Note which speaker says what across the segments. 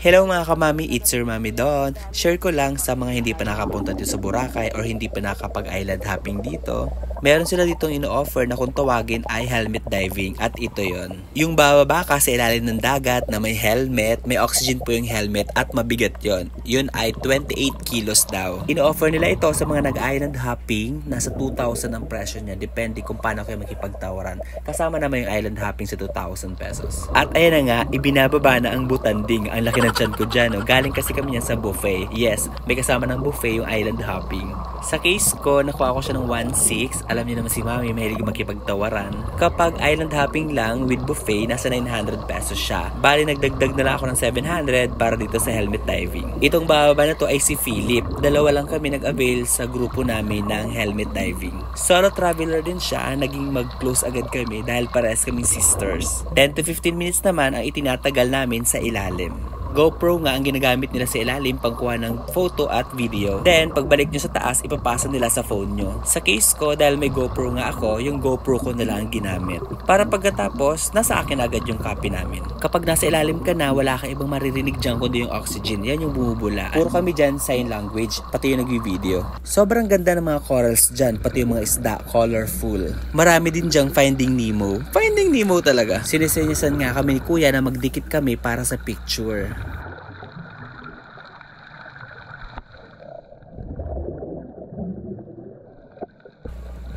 Speaker 1: Hello mga kamami, it's your Mami Don. Share ko lang sa mga hindi pa nakapunta dito sa Boracay or hindi pa nakapag-island hopping dito. Meron sila ditong ino-offer na kung tawagin ay helmet diving at ito yon. Yung bababa ka sa ilalim ng dagat na may helmet, may oxygen po yung helmet at mabigat yon. Yun ay 28 kilos daw. Ino-offer nila ito sa mga nag-island hopping, nasa 2,000 ang presyo niya, depende kung paano kayo makipagtawaran. Kasama naman yung island hopping sa 2,000 pesos. At ayan na nga, ibinababa na ang butanding. Ang laki ng tiyan ko dyan. Oh. Galing kasi kami yan sa buffet. Yes, may kasama ng buffet yung island hopping. Sa case ko, nakuha ko siya ng 1,600. Alam niyo naman si Mami, mahilig makipagtawaran. Kapag island hopping lang with buffet, nasa 900 pesos siya. Bali, nagdagdag na lang ako ng 700 para dito sa helmet diving. Itong bababa na to ay si Philip. Dalawa lang kami nag-avail sa grupo namin ng helmet diving. Solo traveler din siya, naging mag-close agad kami dahil parehas kaming sisters. 10 to 15 minutes naman ang itinatagal namin sa ilalim. GoPro nga ang ginagamit nila sa ilalim pangkuha ng photo at video. Then, pagbalik nyo sa taas, ipapasa nila sa phone nyo. Sa case ko, dahil may GoPro nga ako, yung GoPro ko na lang ang ginamit. Para pagkatapos, nasa akin agad yung copy namin. Kapag nasa ilalim ka na, wala kang ibang maririnig dyan kundi yung oxygen. Yan yung bumubula. Puro kami dyan sign language, pati yung nag-video. Sobrang ganda ng mga corals dyan, pati yung mga isda, colorful. Marami din dyan Finding Nemo. Finding Nemo talaga. Sinisenyasan nga kami ni Kuya na magdikit kami para sa picture.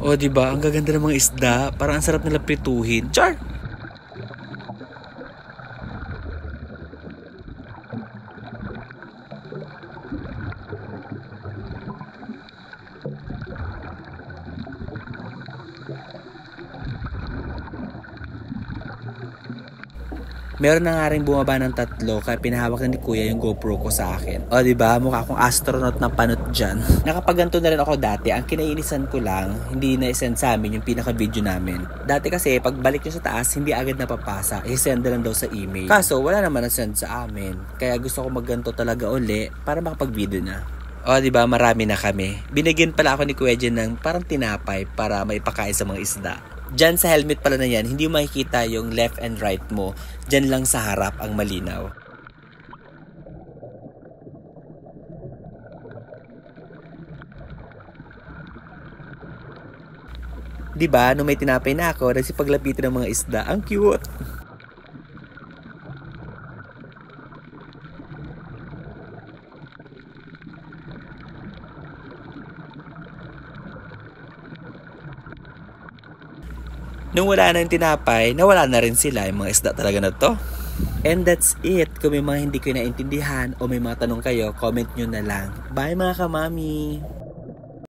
Speaker 1: O, diba? Ang gaganda ng mga isda. Parang ang sarap nila prituhin. Char! Meron na nga rin bumaba ng 3 kaya pinahawak na ni Kuya yung GoPro ko sa akin. O diba, mukha akong astronaut na panot dyan. Nakapaganto na rin ako dati. Ang kinainisan ko lang, hindi na-send sa amin yung pinaka-video namin. Dati kasi, pagbalik nyo sa taas, hindi agad napapasa. I-send na lang daw sa email. Kaso, wala naman na-send sa amin. Kaya gusto ko magganto talaga uli para makapag-video na. O diba, marami na kami. Binigyan pala ako ni Kuya dyan ng parang tinapay para maipakain sa mga isda. Diyan sa helmet pala na yan, hindi mo makikita yung left and right mo. Diyan lang sa harap ang malinaw. Diba, nung may tinapay na ako, nagsipaglapitan ng mga isda. Ang cute! Nung wala na yung tinapay, nawala na rin sila yung mga isda talaga na to. And that's it. Kung may mga hindi ko naintindihan o may mga tanong kayo, comment nyo na lang. Bye mga kamami!